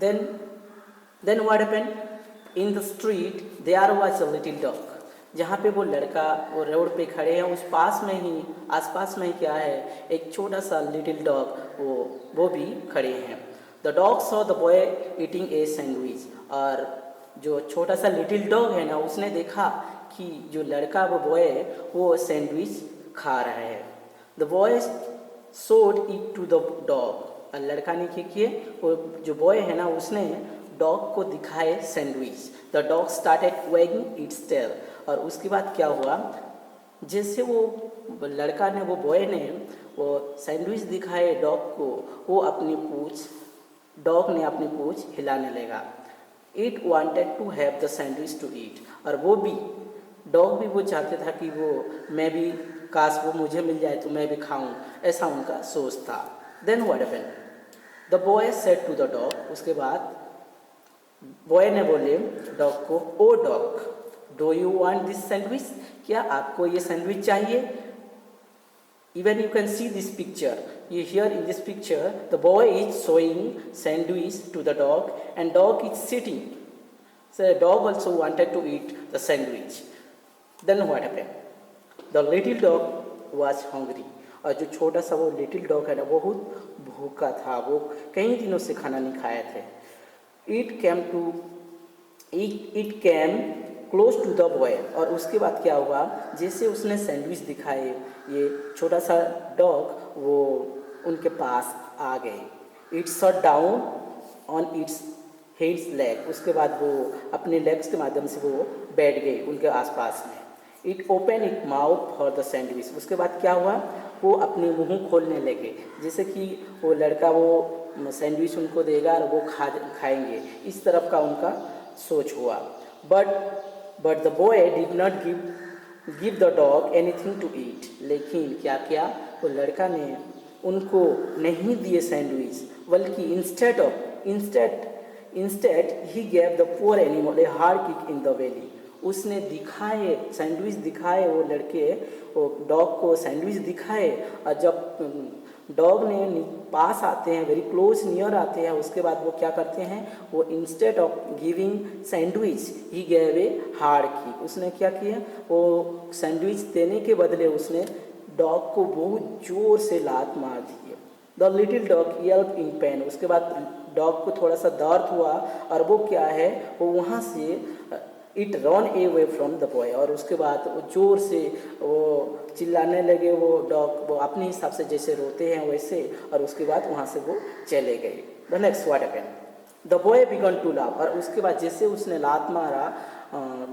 Then then what happened? In the street there was a little dog. जहाँ पे वो लड़का वो रोड पे खड़े हैं, उस पास में ही आसपास में ही क्या है, एक छोटा सा लिटिल डॉग वो भी खड़े हैं. The dog saw the boy eating a sandwich. और जो छोटा सा लिटिल डॉग है ना, उसने देखा कि जो लड़का वो बॉय वो सैंडविच खा रहा है. The boy showed it to the dog. और लड़का ने क्या किए, वो जो बॉय है ना उसने डॉग को दिखाए sandwich. The dog started wagging its tail. और उसके बाद क्या हुआ, जैसे वो लड़का ने वो बॉय ने वो सैंडविच दिखाए डॉग को, वो अपनी पूँछ डॉग ने अपनी पूँछ हिलाने लगा. It wanted to have the sandwich to eat. और वो भी डॉग भी वो चाहते था कि वो मैं भी काश वो मुझे मिल जाए तो मैं भी खाऊं, ऐसा उनका सोच था. Then what happened? The boy said to the dog. उसके बाद बॉय ने बोले डॉग को, oh dog do you want this sandwich? क्या आपको ये सैंडविच चाहिए? Even you can see this picture. Here in this picture, the boy is showing sandwich to the dog, and dog is sitting. So the dog also wanted to eat the sandwich. Then what happened? The little dog was hungry. और जो छोटा सा वो little dog है ना, वो बहुत भूखा था, वो कई दिनों से खाना नहीं खाए थे. It came close to the boy. और उसके बाद क्या हुआ, जैसे उसने सैंडविच दिखाए, ये छोटा सा डॉग वो उनके पास आ गए. It shut down on it's heads leg. उसके बाद वो अपने लेग्स के माध्यम से वो बैठ गए उनके आसपास में. It open it mouth for the sandwich. उसके बाद क्या हुआ, वो अपने मुंह खोलने लगे, जैसे कि वो लड़का वो सैंडविच उनको देगा और वो खाएंगे, इस तरफ का उनका सोच हुआ. But the boy did not give the dog anything to eat. लेकिन क्या किया, वो लड़का ने उनको नहीं दिए सैंडविच, बल्कि instead he gave the poor animal a hard kick in the belly. उसने दिखाए सैंडविच दिखाए, वो लड़के वो डॉग को सैंडविच दिखाए, और जब डॉग ने पास आते हैं, वेरी क्लोज नियर आते हैं, उसके बाद वो क्या करते हैं, वो instead of giving sandwich he gave a hard kick. उसने क्या किया, वो सैंडविच देने के बदले उसने डॉग को बहुत जोर से लात मार दी. The little dog yelp in pain. उसके बाद डॉग को थोड़ा सा दर्द हुआ, और वो क्या है, वो वहाँ से it run away from the boy. और उसके बाद वो जोर से वो चिल्लाने लगे, वो डॉग वो अपने हिसाब से जैसे रोते हैं वैसे, और उसके बाद वहाँ से वो चले गए. The next what happened? The boy began to laugh. और उसके बाद जैसे उसने लात मारा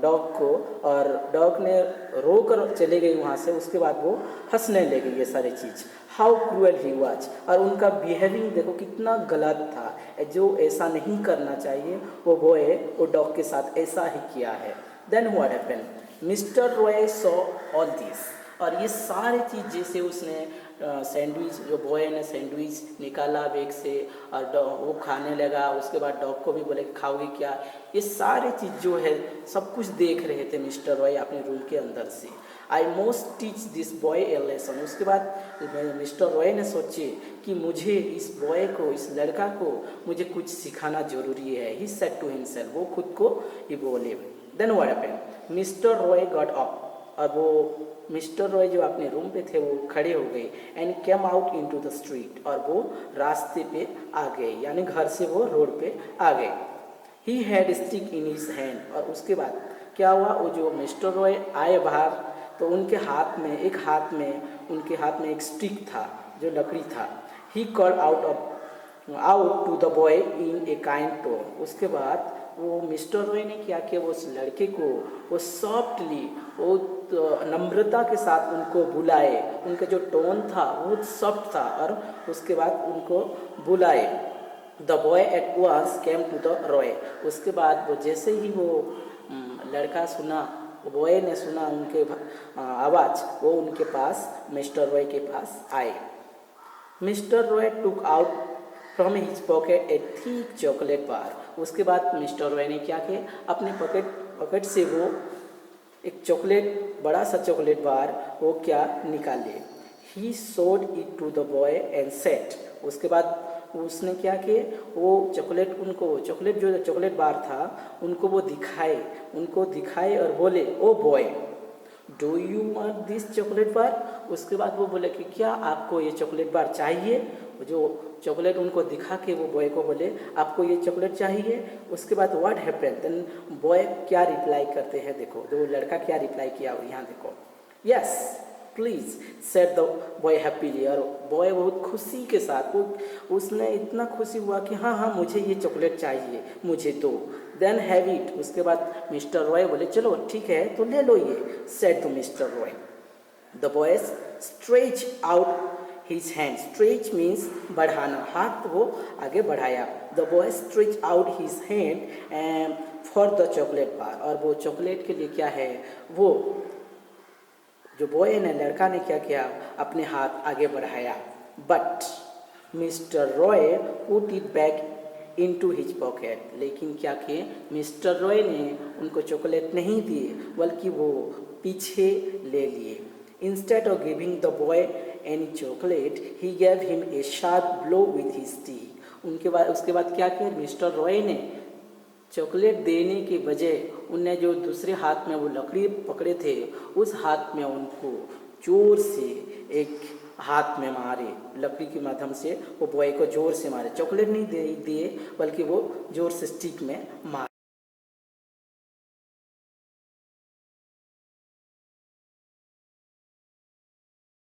डॉग को, और डॉग ने रो कर चले गई वहाँ से, उसके बाद वो हंसने लगे. ये सारी चीज़ हाउ क्रूअल ही वाज. और उनका बिहेविंग देखो कितना गलत था, जो ऐसा नहीं करना चाहिए वो बॉय वो डॉग के साथ ऐसा ही किया है. Then what happened? Mister Roy saw all this. और ये सारी चीज़ जैसे उसने सैंडविच, जो बॉय ने सैंडविच निकाला बैग से और वो खाने लगा, उसके बाद डॉग को भी बोले खाओगे क्या, ये सारी चीज़ जो है सब कुछ देख रहे थे मिस्टर रॉय अपने रूम के अंदर से. I most teach this boy A lesson. उसके बाद मिस्टर रॉय ने सोचे कि मुझे इस बॉय को, इस लड़का को मुझे कुछ सिखाना जरूरी है. He said to himself. वो खुद को ही बोले. Then what happened? Mister Roy got up. और वो मिस्टर रॉय जो अपने रूम पे थे वो खड़े हो गए. And came out into the street. और वो रास्ते पे आ गए, यानी घर से वो रोड पे आ गए. He had stick in his hand. और उसके बाद क्या हुआ, वो जो मिस्टर रॉय आए बाहर, तो उनके हाथ में उनके हाथ में एक स्टिक था, जो लकड़ी था. He called out to the boy in a kind tone. उसके बाद वो मिस्टर रॉय ने क्या किया, वो उस लड़के को वो सॉफ्टली, वो नम्रता के साथ उनको बुलाए. उनका जो टोन था वो सॉफ्ट था, और उसके बाद उनको बुलाए. The boy at once came to the Roy. उसके बाद वो जैसे ही वो लड़का सुना, बॉय ने सुना उनके आवाज़, वो उनके पास मिस्टर रॉय के पास आए. Mister Roy took out from his pocket A thick chocolate bar. उसके बाद मिस्टर रॉय ने क्या किया, अपने पॉकेट से वो एक चॉकलेट, बड़ा सा चॉकलेट बार वो क्या निकाले. He showed it to the boy and said. उसके बाद उसने क्या किए, वो चॉकलेट जो चॉकलेट बार था उनको वो दिखाए और बोले, oh boy do you want this chocolate bar. उसके बाद वो बोले कि क्या आपको ये चॉकलेट बार चाहिए। जो चॉकलेट उनको दिखा के वो बॉय को बोले आपको ये चॉकलेट चाहिए। उसके बाद व्हाट हैपेंड, देन बॉय क्या रिप्लाई करते हैं, देखो जो लड़का क्या रिप्लाई किया यहाँ देखो, yes please said the boy happily. और बॉय बहुत खुशी के साथ उसने इतना खुशी हुआ कि हाँ हाँ मुझे ये चॉकलेट चाहिए, मुझे दो, देन हैव इट। उसके बाद मिस्टर रॉय बोले चलो ठीक है तो ले लो ये, said to mister Roy. The boy stretch out his hand, stretch means बढ़ाना, हाथ वो आगे बढ़ाया। The boy stretch out his hand and for the chocolate bar, और वो चॉकलेट के लिए क्या है, वो जो बॉय ने लड़का ने क्या किया, अपने हाथ आगे बढ़ाया। But mister Roy put it back into his pocket, लेकिन क्या किए मिस्टर रॉय ने उनको चॉकलेट नहीं दिए बल्कि वो पीछे ले लिए। Instead of giving the boy any chocolate he gave him a sharp blow with his stick. उसके बाद क्या किया, मिस्टर रॉय ने चॉकलेट देने के बजाय उनने जो दूसरे हाथ में वो लकड़ी पकड़े थे उस हाथ में उनको जोर से एक हाथ में मारे, लकड़ी के माध्यम से वो बॉय को जोर से मारे, चॉकलेट नहीं दिए बल्कि वो जोर से स्टिक में मारे।